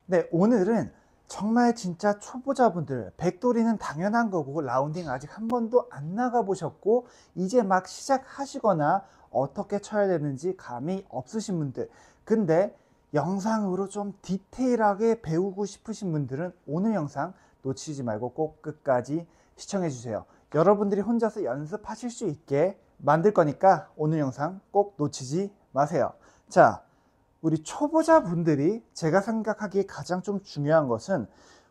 네, 오늘은 정말 진짜 초보자분들, 백돌이는 당연한 거고, 라운딩 아직 한 번도 안 나가보셨고, 이제 막 시작하시거나 어떻게 쳐야 되는지 감이 없으신 분들, 근데 영상으로 좀 디테일하게 배우고 싶으신 분들은 오늘 영상 놓치지 말고 꼭 끝까지 시청해 주세요. 여러분들이 혼자서 연습하실 수 있게 만들 거니까 오늘 영상 꼭 놓치지 마세요. 자, 우리 초보자분들이 제가 생각하기에 가장 좀 중요한 것은,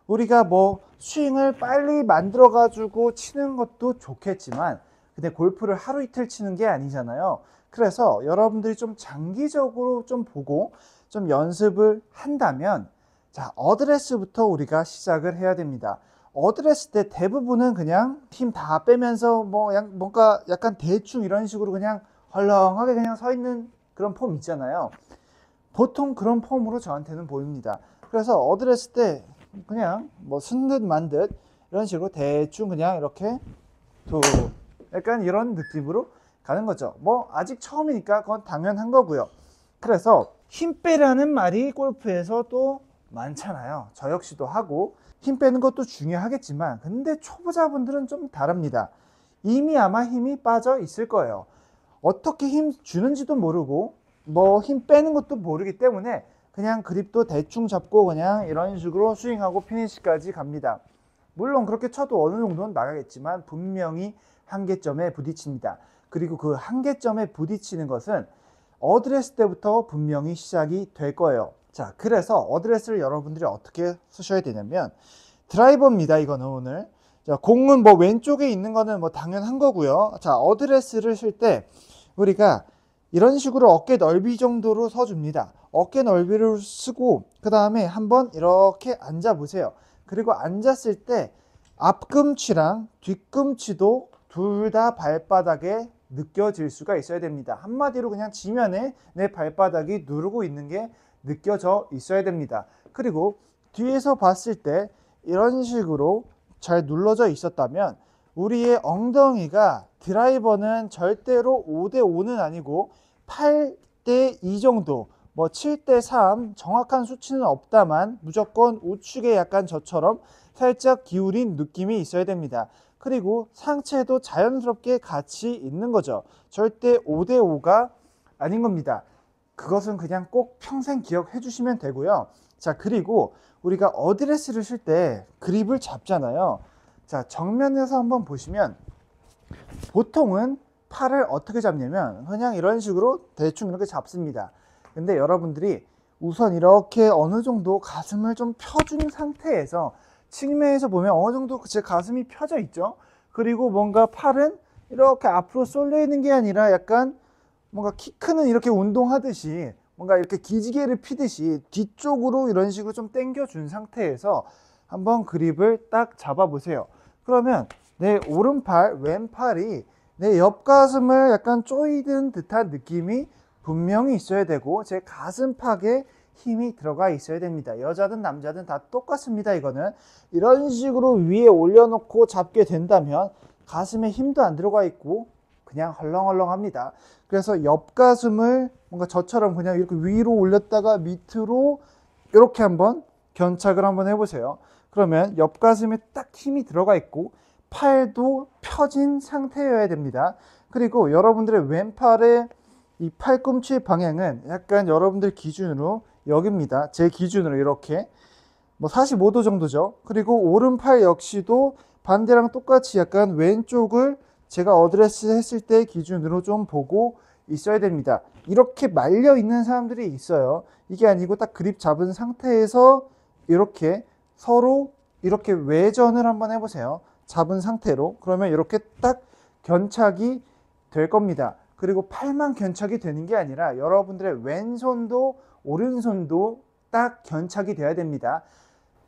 우리가 뭐 스윙을 빨리 만들어 가지고 치는 것도 좋겠지만 근데 골프를 하루 이틀 치는 게 아니잖아요. 그래서 여러분들이 좀 장기적으로 좀 보고 좀 연습을 한다면, 자, 어드레스부터 우리가 시작을 해야 됩니다. 어드레스 때 대부분은 그냥 힘 다 빼면서 뭔가 약간 대충 이런 식으로 그냥 헐렁하게 그냥 서 있는 그런 폼 있잖아요. 보통 그런 폼으로 저한테는 보입니다. 그래서 어드레스 때 그냥 뭐 쓴 듯 만 듯 이런 식으로 대충 그냥 이렇게 툭, 약간 이런 느낌으로 가는 거죠. 뭐 아직 처음이니까 그건 당연한 거고요. 그래서 힘 빼라는 말이 골프에서 또 많잖아요. 저 역시도 하고 힘 빼는 것도 중요하겠지만, 근데 초보자분들은 좀 다릅니다. 이미 아마 힘이 빠져 있을 거예요. 어떻게 힘 주는지도 모르고 뭐 힘 빼는 것도 모르기 때문에 그냥 그립도 대충 잡고 그냥 이런 식으로 스윙하고 피니시까지 갑니다. 물론 그렇게 쳐도 어느 정도는 나가겠지만 분명히 한계점에 부딪힙니다. 그리고 그 한계점에 부딪히는 것은 어드레스 때부터 분명히 시작이 될 거예요. 자, 그래서 어드레스를 여러분들이 어떻게 쓰셔야 되냐면, 드라이버입니다. 이거는 오늘. 자, 공은 뭐 왼쪽에 있는 거는 뭐 당연한 거고요. 자, 어드레스를 쓸 때 우리가 이런 식으로 어깨 넓이 정도로 서줍니다. 어깨 넓이를 쓰고 그 다음에 한번 이렇게 앉아 보세요. 그리고 앉았을 때 앞꿈치랑 뒤꿈치도 둘 다 발바닥에 느껴질 수가 있어야 됩니다. 한마디로 그냥 지면에 내 발바닥이 누르고 있는 게 느껴져 있어야 됩니다. 그리고 뒤에서 봤을 때 이런 식으로 잘 눌러져 있었다면 우리의 엉덩이가, 드라이버는 절대로 5대5는 아니고 8대2 정도, 뭐 7대3, 정확한 수치는 없다만 무조건 우측에 약간 저처럼 살짝 기울인 느낌이 있어야 됩니다. 그리고 상체도 자연스럽게 같이 있는 거죠. 절대 5대5가 아닌 겁니다. 그것은 그냥 꼭 평생 기억해 주시면 되고요. 자, 그리고 우리가 어드레스를 칠 때 그립을 잡잖아요. 자, 정면에서 한번 보시면 보통은 팔을 어떻게 잡냐면 그냥 이런 식으로 대충 이렇게 잡습니다. 근데 여러분들이 우선 이렇게 어느 정도 가슴을 좀 펴준 상태에서, 측면에서 보면 어느 정도 제 가슴이 펴져 있죠. 그리고 뭔가 팔은 이렇게 앞으로 쏠려 있는 게 아니라 약간 뭔가 키 크는 이렇게 운동하듯이 뭔가 이렇게 기지개를 피듯이 뒤쪽으로 이런 식으로 좀 당겨 준 상태에서 한번 그립을 딱 잡아 보세요. 그러면 내 오른팔, 왼팔이 내 옆가슴을 약간 조이든 듯한 느낌이 분명히 있어야 되고, 제 가슴팍에 힘이 들어가 있어야 됩니다. 여자든 남자든 다 똑같습니다. 이거는 이런 식으로 위에 올려놓고 잡게 된다면 가슴에 힘도 안 들어가 있고 그냥 헐렁헐렁합니다. 그래서 옆가슴을 뭔가 저처럼 그냥 이렇게 위로 올렸다가 밑으로 이렇게 한번 견착을 한번 해보세요. 그러면 옆가슴에 딱 힘이 들어가 있고 팔도 펴진 상태여야 됩니다. 그리고 여러분들의 왼팔의 이 팔꿈치 방향은 약간 여러분들 기준으로 여기입니다. 제 기준으로 이렇게 뭐 45도 정도죠. 그리고 오른팔 역시도 반대랑 똑같이 약간 왼쪽을 제가 어드레스 했을 때 기준으로 좀 보고 있어야 됩니다. 이렇게 말려 있는 사람들이 있어요. 이게 아니고 딱 그립 잡은 상태에서 이렇게 서로 이렇게 외전을 한번 해보세요. 잡은 상태로. 그러면 이렇게 딱 견착이 될 겁니다. 그리고 팔만 견착이 되는 게 아니라 여러분들의 왼손도 오른손도 딱 견착이 돼야 됩니다.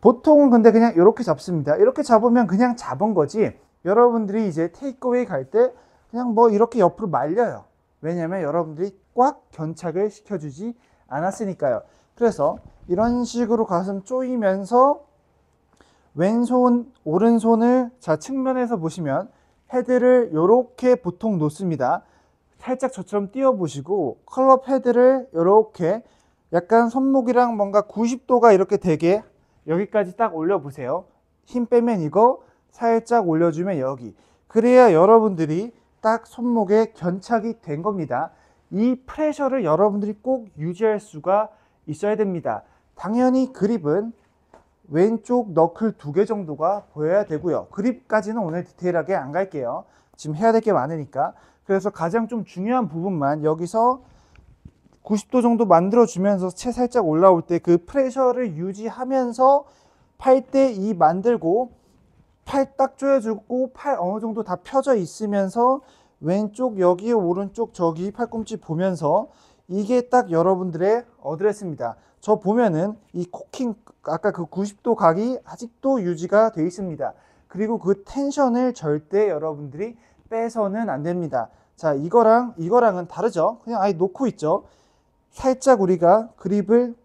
보통은 근데 그냥 이렇게 잡습니다. 이렇게 잡으면 그냥 잡은 거지, 여러분들이 이제 테이크어웨이 갈 때 그냥 뭐 이렇게 옆으로 말려요. 왜냐면 여러분들이 꽉 견착을 시켜주지 않았으니까요. 그래서 이런 식으로 가슴 조이면서 왼손, 오른손을, 자, 측면에서 보시면 헤드를 이렇게 보통 놓습니다. 살짝 저처럼 띄워 보시고 클럽 헤드를 이렇게 약간 손목이랑 뭔가 90도가 이렇게 되게 여기까지 딱 올려보세요. 힘 빼면 이거 살짝 올려주면 여기. 그래야 여러분들이 딱 손목에 견착이 된 겁니다. 이 프레셔를 여러분들이 꼭 유지할 수가 있어야 됩니다. 당연히 그립은 왼쪽 너클 2개 정도가 보여야 되고요. 그립까지는 오늘 디테일하게 안 갈게요. 지금 해야 될 게 많으니까. 그래서 가장 좀 중요한 부분만 여기서 90도 정도 만들어주면서 채 살짝 올라올 때 그 프레셔를 유지하면서 8대 2 만들고 팔 딱 조여주고 팔 어느 정도 다 펴져 있으면서 왼쪽 여기 오른쪽 저기 팔꿈치 보면서 이게 딱 여러분들의 어드레스입니다. 저 보면은 이 코킹 아까 그 90도 각이 아직도 유지가 되어 있습니다. 그리고 그 텐션을 절대 여러분들이 빼서는 안 됩니다. 자, 이거랑은 다르죠. 그냥 아예 놓고 있죠. 살짝 우리가 그립을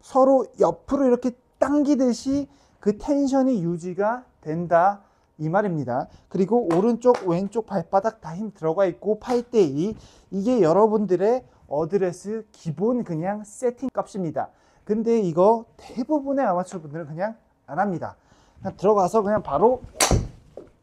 서로 옆으로 이렇게 당기듯이 그 텐션이 유지가 된다 이 말입니다. 그리고 오른쪽 왼쪽 발바닥 다 힘 들어가 있고 8대 2 이게 여러분들의 어드레스 기본 그냥 세팅 값입니다. 근데 이거 대부분의 아마추어 분들은 그냥 안 합니다. 그냥 들어가서 그냥 바로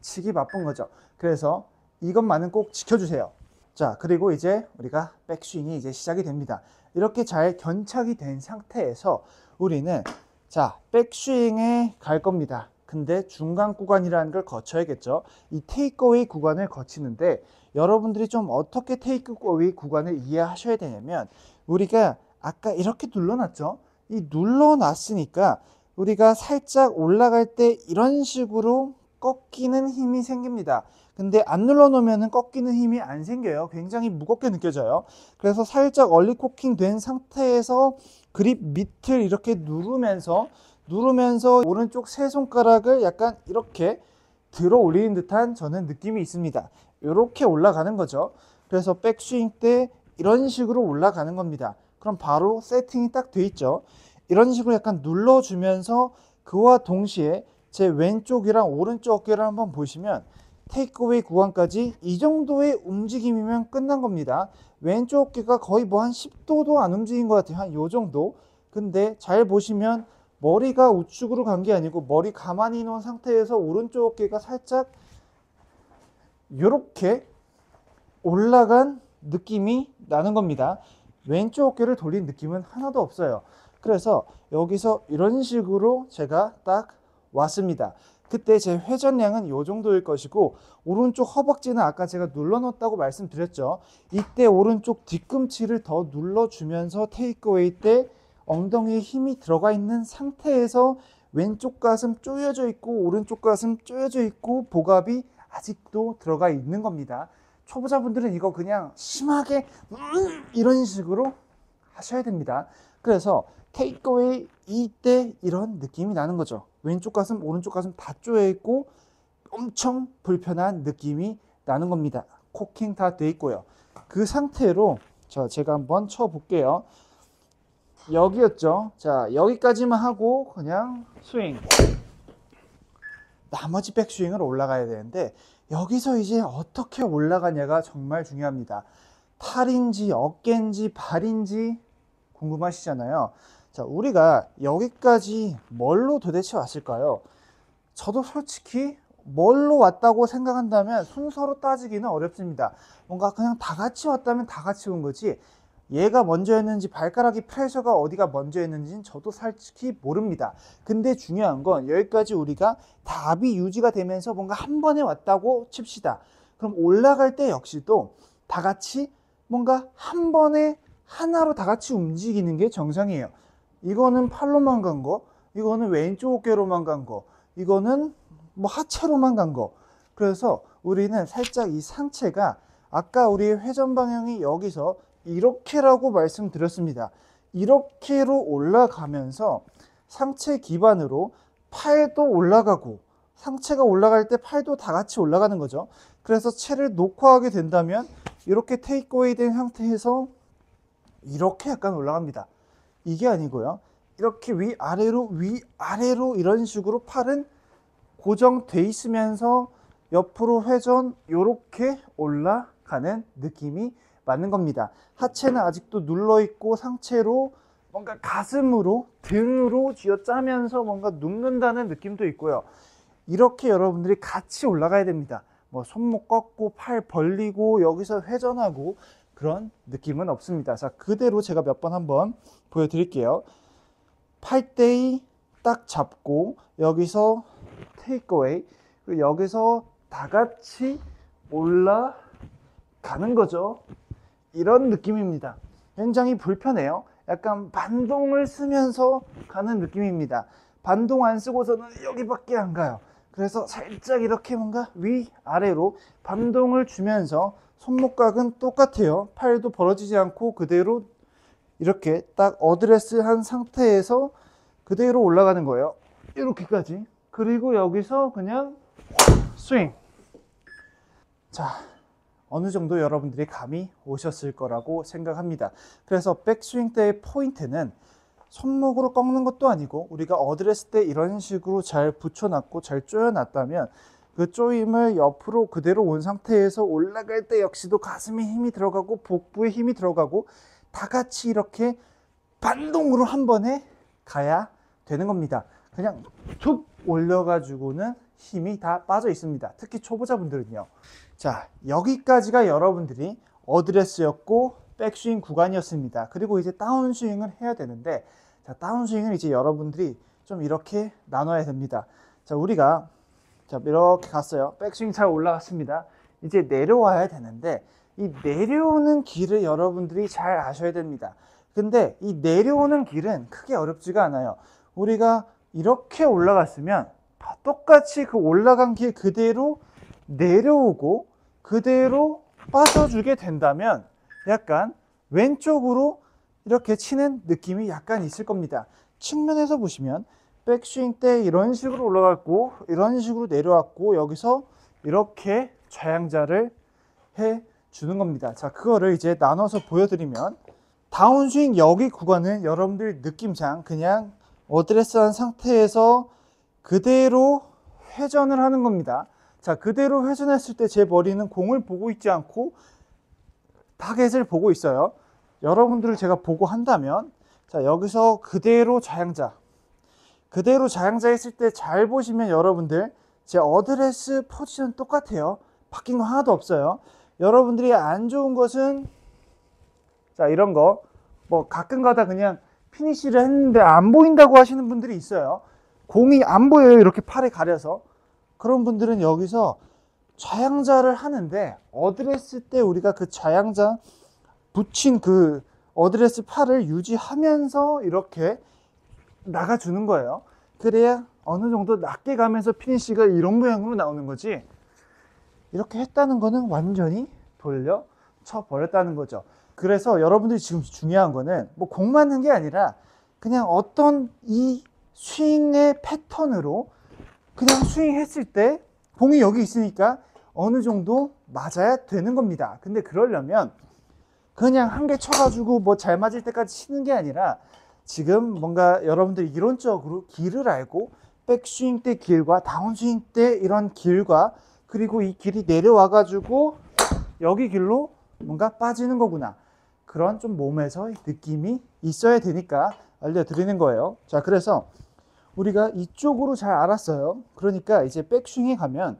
치기 바쁜 거죠. 그래서 이것만은 꼭 지켜주세요. 자, 그리고 이제 우리가 백스윙이 이제 시작이 됩니다. 이렇게 잘 견착이 된 상태에서 우리는 자, 백스윙에 갈 겁니다. 근데 중간 구간이라는 걸 거쳐야겠죠. 이 테이크어웨이 구간을 거치는데 여러분들이 좀 어떻게 테이크어웨이 구간을 이해하셔야 되냐면 우리가 아까 이렇게 눌러놨죠. 이 눌러놨으니까 우리가 살짝 올라갈 때 이런 식으로 꺾이는 힘이 생깁니다. 근데 안 눌러놓으면 꺾이는 힘이 안 생겨요. 굉장히 무겁게 느껴져요. 그래서 살짝 얼리 코킹 된 상태에서 그립 밑을 이렇게 누르면서 오른쪽 세 손가락을 약간 이렇게 들어 올리는 듯한 저는 느낌이 있습니다. 이렇게 올라가는 거죠. 그래서 백스윙 때 이런 식으로 올라가는 겁니다. 그럼 바로 세팅이 딱 돼 있죠. 이런 식으로 약간 눌러주면서 그와 동시에 제 왼쪽이랑 오른쪽 어깨를 한번 보시면 테이크어웨이 구간까지 이 정도의 움직임이면 끝난 겁니다. 왼쪽 어깨가 거의 뭐 한 10도도 안 움직인 것 같아요. 한 요 정도. 근데 잘 보시면 머리가 우측으로 간 게 아니고 머리 가만히 놓은 상태에서 오른쪽 어깨가 살짝 이렇게 올라간 느낌이 나는 겁니다. 왼쪽 어깨를 돌린 느낌은 하나도 없어요. 그래서 여기서 이런 식으로 제가 딱 왔습니다. 그때 제 회전량은 이 정도일 것이고 오른쪽 허벅지는 아까 제가 눌러놓았다고 말씀드렸죠. 이때 오른쪽 뒤꿈치를 더 눌러주면서 테이크어웨이 때 엉덩이에 힘이 들어가 있는 상태에서 왼쪽 가슴 조여져 있고 오른쪽 가슴 조여져 있고 복압이 아직도 들어가 있는 겁니다. 초보자분들은 이거 그냥 심하게 이런 식으로 하셔야 됩니다. 그래서 테이크어웨이 이때 이런 느낌이 나는 거죠. 왼쪽 가슴 오른쪽 가슴 다 조여 있고 엄청 불편한 느낌이 나는 겁니다. 코킹 다 돼 있고요. 그 상태로 제가 한번 쳐 볼게요. 여기였죠. 자, 여기까지만 하고 그냥 스윙. 나머지 백스윙을 올라가야 되는데 여기서 이제 어떻게 올라가냐가 정말 중요합니다. 팔인지 어깨인지 발인지 궁금하시잖아요. 자, 우리가 여기까지 뭘로 도대체 왔을까요? 저도 솔직히 뭘로 왔다고 생각한다면 순서로 따지기는 어렵습니다. 뭔가 그냥 다 같이 왔다면 다 같이 온 거지 얘가 먼저였는지 발가락이 프레셔가 어디가 먼저였는지는 저도 솔직히 모릅니다. 근데 중요한 건 여기까지 우리가 답이 유지가 되면서 뭔가 한 번에 왔다고 칩시다. 그럼 올라갈 때 역시도 다 같이 뭔가 한 번에 하나로 다 같이 움직이는 게 정상이에요. 이거는 팔로만 간 거, 이거는 왼쪽 어깨로만 간 거, 이거는 뭐 하체로만 간 거. 그래서 우리는 살짝 이 상체가 아까 우리의 회전 방향이 여기서 이렇게라고 말씀드렸습니다. 이렇게로 올라가면서 상체 기반으로 팔도 올라가고 상체가 올라갈 때 팔도 다 같이 올라가는 거죠. 그래서 채를 놓고 하게 된다면 이렇게 테이크어웨이 된 상태에서 이렇게 약간 올라갑니다. 이게 아니고요. 이렇게 위아래로 이런 식으로 팔은 고정돼 있으면서 옆으로 회전 이렇게 올라가는 느낌이 맞는 겁니다. 하체는 아직도 눌러 있고 상체로 뭔가 가슴으로 등으로 쥐어짜면서 뭔가 눕는다는 느낌도 있고요. 이렇게 여러분들이 같이 올라가야 됩니다. 뭐 손목 꺾고 팔 벌리고 여기서 회전하고 그런 느낌은 없습니다. 자, 그대로 제가 몇 번 한번 보여드릴게요. 팔대이 딱 잡고 여기서 테이크어웨이, 그리고 여기서 다 같이 올라가는 거죠. 이런 느낌입니다. 굉장히 불편해요. 약간 반동을 쓰면서 가는 느낌입니다. 반동 안 쓰고서는 여기밖에 안 가요. 그래서 살짝 이렇게 뭔가 위아래로 반동을 주면서 손목각은 똑같아요. 팔도 벌어지지 않고 그대로 이렇게 딱 어드레스 한 상태에서 그대로 올라가는 거예요. 이렇게까지. 그리고 여기서 그냥 스윙. 자, 어느 정도 여러분들이 감이 오셨을 거라고 생각합니다. 그래서 백스윙 때의 포인트는 손목으로 꺾는 것도 아니고 우리가 어드레스 때 이런 식으로 잘 붙여놨고 잘 조여놨다면 그 조임을 옆으로 그대로 온 상태에서 올라갈 때 역시도 가슴에 힘이 들어가고 복부에 힘이 들어가고 다 같이 이렇게 반동으로 한 번에 가야 되는 겁니다. 그냥 툭 올려가지고는 힘이 다 빠져 있습니다. 특히 초보자분들은요. 자, 여기까지가 여러분들이 어드레스였고 백스윙 구간이었습니다. 그리고 이제 다운스윙을 해야 되는데, 자, 다운스윙을 이제 여러분들이 좀 이렇게 나눠야 됩니다. 자, 우리가 자, 이렇게 갔어요. 백스윙 잘 올라갔습니다. 이제 내려와야 되는데 이 내려오는 길을 여러분들이 잘 아셔야 됩니다. 근데 이 내려오는 길은 크게 어렵지가 않아요. 우리가 이렇게 올라갔으면 똑같이 그 올라간 길 그대로 내려오고 그대로 빠져주게 된다면 약간 왼쪽으로 이렇게 치는 느낌이 약간 있을 겁니다. 측면에서 보시면 백스윙 때 이런 식으로 올라갔고 이런 식으로 내려왔고 여기서 이렇게 좌양자를 해 주는 겁니다. 자, 그거를 이제 나눠서 보여드리면 다운스윙 여기 구간은 여러분들 느낌상 그냥 어드레스한 상태에서 그대로 회전을 하는 겁니다. 자, 그대로 회전했을 때 제 머리는 공을 보고 있지 않고 타겟을 보고 있어요. 여러분들을 제가 보고 한다면 자, 여기서 그대로 좌양자, 그대로 좌양자 했을 때 잘 보시면 여러분들 제 어드레스 포지션 똑같아요. 바뀐 거 하나도 없어요. 여러분들이 안 좋은 것은 자, 이런 거 뭐 가끔 가다 그냥 피니시를 했는데 안 보인다고 하시는 분들이 있어요. 공이 안 보여요. 이렇게 팔에 가려서. 그런 분들은 여기서 좌양자를 하는데 어드레스 때 우리가 그 좌양자 붙인 그 어드레스 팔을 유지하면서 이렇게 나가주는 거예요. 그래야 어느 정도 낮게 가면서 피니시가 이런 모양으로 나오는 거지. 이렇게 했다는 거는 완전히 돌려 쳐버렸다는 거죠. 그래서 여러분들이 지금 중요한 거는 뭐 공 맞는 게 아니라 그냥 어떤 이 스윙의 패턴으로 그냥 스윙했을 때 공이 여기 있으니까 어느 정도 맞아야 되는 겁니다. 근데 그러려면 그냥 한 개 쳐가지고 뭐 잘 맞을 때까지 치는 게 아니라 지금 뭔가 여러분들이 이론적으로 길을 알고 백스윙 때 길과 다운스윙 때 이런 길과 그리고 이 길이 내려와가지고 여기 길로 뭔가 빠지는 거구나. 그런 좀 몸에서 느낌이 있어야 되니까 알려드리는 거예요. 자, 그래서 우리가 이쪽으로 잘 알았어요. 그러니까 이제 백스윙에 가면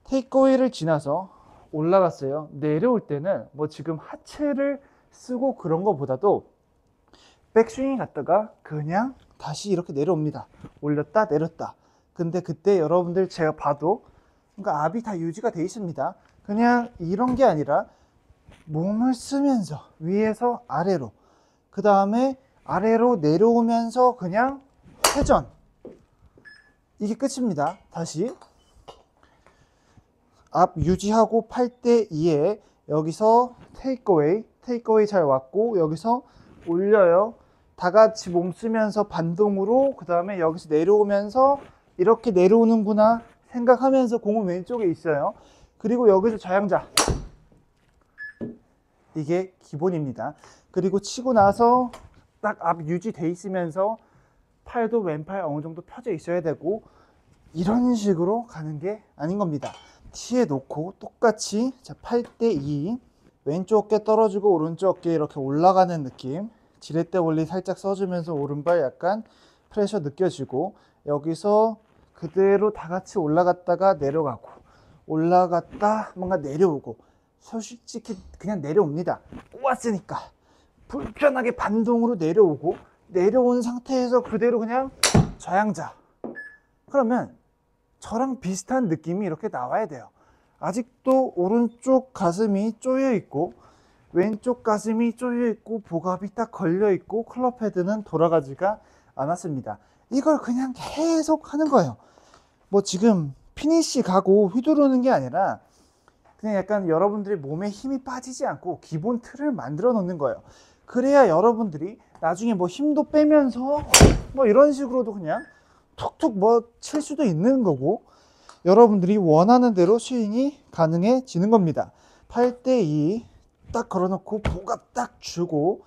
테이크어웨이를 지나서 올라갔어요. 내려올 때는 뭐 지금 하체를 쓰고 그런 거보다도 백스윙에 갔다가 그냥 다시 이렇게 내려옵니다. 올렸다 내렸다. 근데 그때 여러분들 제가 봐도 그러니까 압이 다 유지가 돼 있습니다. 그냥 이런 게 아니라 몸을 쓰면서 위에서 아래로 그 다음에 아래로 내려오면서 그냥 회전. 이게 끝입니다. 다시 앞 유지하고 8대 2에 여기서 테이크어웨이 잘 왔고 여기서 올려요. 다 같이 몸 쓰면서 반동으로 그 다음에 여기서 내려오면서 이렇게 내려오는구나 생각하면서 공은 왼쪽에 있어요. 그리고 여기서 좌양자. 이게 기본입니다. 그리고 치고 나서 딱 앞 유지돼 있으면서 팔도 왼팔 어느 정도 펴져 있어야 되고 이런 식으로 가는 게 아닌 겁니다. 티에 놓고 똑같이 자 8대 2 왼쪽 어깨 떨어지고 오른쪽 어깨 이렇게 올라가는 느낌 지렛대 원리 살짝 써주면서 오른발 약간 프레셔 느껴지고, 여기서 그대로 다 같이 올라갔다가 내려가고, 올라갔다 뭔가 내려오고, 솔직히 그냥 내려옵니다. 왔으니까 불편하게 반동으로 내려오고, 내려온 상태에서 그대로 그냥 좌양자. 그러면 저랑 비슷한 느낌이 이렇게 나와야 돼요. 아직도 오른쪽 가슴이 쪼여 있고 왼쪽 가슴이 쪼여 있고 복압이 딱 걸려 있고 클럽 헤드는 돌아가지가 않았습니다. 이걸 그냥 계속 하는 거예요. 뭐 지금 피니시 가고 휘두르는 게 아니라 그냥 약간 여러분들의 몸에 힘이 빠지지 않고 기본 틀을 만들어 놓는 거예요. 그래야 여러분들이 나중에 뭐 힘도 빼면서 뭐 이런 식으로도 그냥 툭툭 뭐 칠 수도 있는 거고, 여러분들이 원하는 대로 스윙이 가능해지는 겁니다. 8대2 딱 걸어놓고 복압 딱 주고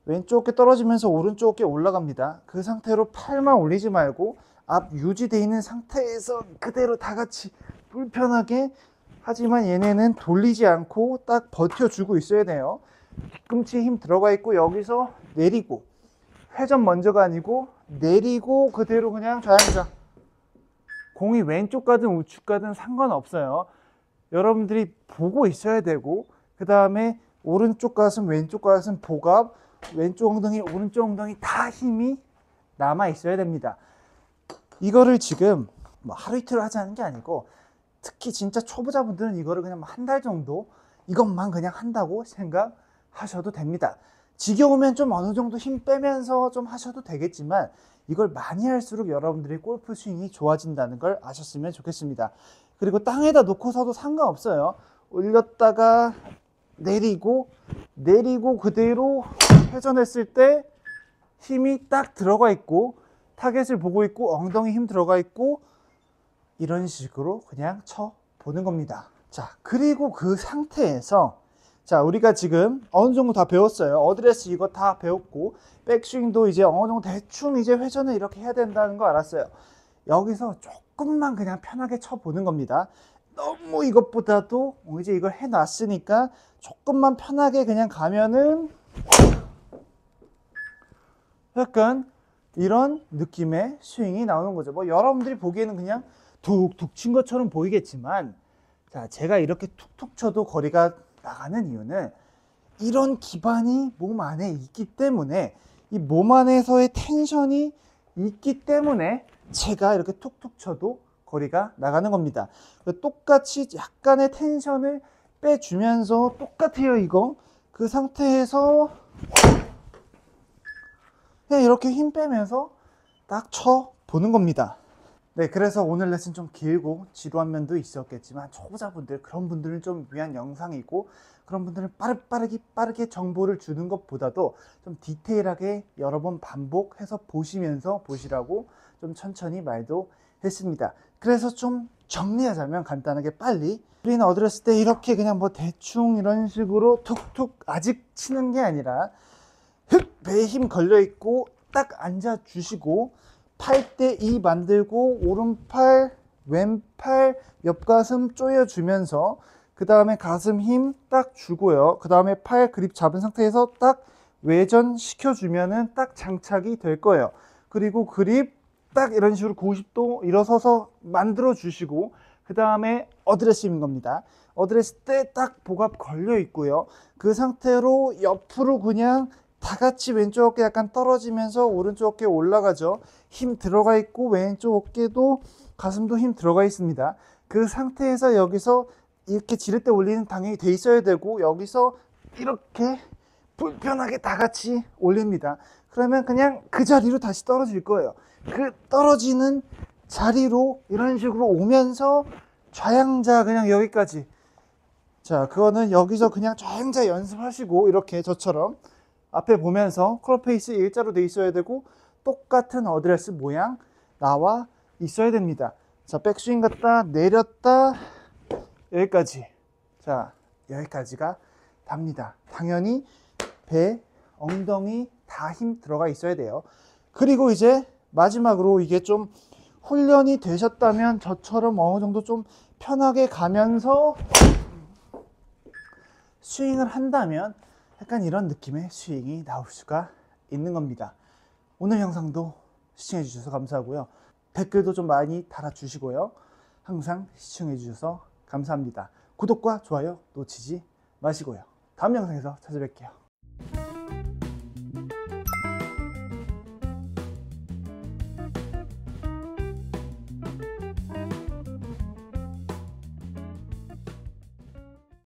왼쪽 어깨 떨어지면서 오른쪽 어깨 올라갑니다. 그 상태로 팔만 올리지 말고 앞 유지되어 있는 상태에서 그대로 다 같이 불편하게, 하지만 얘네는 돌리지 않고 딱 버텨주고 있어야 돼요. 뒤꿈치에 힘 들어가 있고 여기서 내리고, 회전 먼저가 아니고 내리고 그대로 그냥 좌양자. 공이 왼쪽 가든 우측 가든 상관없어요. 여러분들이 보고 있어야 되고, 그 다음에 오른쪽 가슴 왼쪽 가슴 복압, 왼쪽 엉덩이 오른쪽 엉덩이 다 힘이 남아 있어야 됩니다. 이거를 지금 뭐 하루 이틀 하자는 게 아니고, 특히 진짜 초보자분들은 이거를 그냥 한 달 정도 이것만 그냥 한다고 생각하셔도 됩니다. 지겨우면 좀 어느 정도 힘 빼면서 좀 하셔도 되겠지만, 이걸 많이 할수록 여러분들의 골프 스윙이 좋아진다는 걸 아셨으면 좋겠습니다. 그리고 땅에다 놓고서도 상관없어요. 올렸다가 내리고 그대로 회전했을 때 힘이 딱 들어가 있고, 타겟을 보고 있고 엉덩이 힘 들어가 있고, 이런 식으로 그냥 쳐보는 겁니다. 자, 그리고 그 상태에서 자, 우리가 지금 어느 정도 다 배웠어요. 어드레스 이거 다 배웠고, 백스윙도 이제 어느 정도 대충 이제 회전을 이렇게 해야 된다는 거 알았어요. 여기서 조금만 그냥 편하게 쳐보는 겁니다. 너무 이것보다도 이제 이걸 해놨으니까 조금만 편하게 그냥 가면은 약간 이런 느낌의 스윙이 나오는 거죠. 뭐 여러분들이 보기에는 그냥 툭툭 친 것처럼 보이겠지만, 자, 제가 이렇게 툭툭 쳐도 거리가 나가는 이유는 이런 기반이 몸 안에 있기 때문에, 이 몸 안에서의 텐션이 있기 때문에 제가 이렇게 툭툭 쳐도 거리가 나가는 겁니다. 똑같이 약간의 텐션을 빼주면서 똑같아요. 이거 그 상태에서 그냥 이렇게 힘 빼면서 딱 쳐보는 겁니다. 네, 그래서 오늘 레슨 좀 길고 지루한 면도 있었겠지만, 초보자분들, 그런 분들을 좀 위한 영상이고, 그런 분들은 빠르게 정보를 주는 것보다도 좀 디테일하게 여러 번 반복해서 보시면서 보시라고 좀 천천히 말도 했습니다. 그래서 좀 정리하자면 간단하게 빨리, 우리는 어드레스 때 이렇게 그냥 뭐 대충 이런 식으로 툭툭 아직 치는 게 아니라 배에 힘 걸려 있고 딱 앉아 주시고, 8대2 만들고 오른팔 왼팔 옆가슴 조여주면서, 그 다음에 가슴 힘 딱 주고요. 그 다음에 팔 그립 잡은 상태에서 딱 외전 시켜주면은 딱 장착이 될 거예요. 그리고 그립 딱 이런 식으로 90도 일어서서 만들어 주시고, 그 다음에 어드레스인 겁니다. 어드레스 때 딱 복압 걸려 있고요. 그 상태로 옆으로 그냥 다 같이 왼쪽 어깨 약간 떨어지면서 오른쪽 어깨 올라가죠. 힘 들어가 있고 왼쪽 어깨도 가슴도 힘 들어가 있습니다. 그 상태에서 여기서 이렇게 지렛대 올리는 당연히 돼 있어야 되고, 여기서 이렇게 불편하게 다 같이 올립니다. 그러면 그냥 그 자리로 다시 떨어질 거예요. 그 떨어지는 자리로 이런 식으로 오면서 좌양자 그냥 여기까지. 자, 그거는 여기서 그냥 좌양자 연습하시고, 이렇게 저처럼 앞에 보면서 클럽 페이스 일자로 돼 있어야 되고, 똑같은 어드레스 모양 나와 있어야 됩니다. 자, 백스윙 갔다 내렸다 여기까지. 자, 여기까지가 답니다. 당연히 배, 엉덩이 다 힘 들어가 있어야 돼요. 그리고 이제 마지막으로 이게 좀 훈련이 되셨다면 저처럼 어느 정도 좀 편하게 가면서 스윙을 한다면 약간 이런 느낌의 스윙이 나올 수가 있는 겁니다. 오늘 영상도 시청해 주셔서 감사하고요. 댓글도 좀 많이 달아주시고요. 항상 시청해 주셔서 감사합니다. 구독과 좋아요 놓치지 마시고요. 다음 영상에서 찾아뵐게요.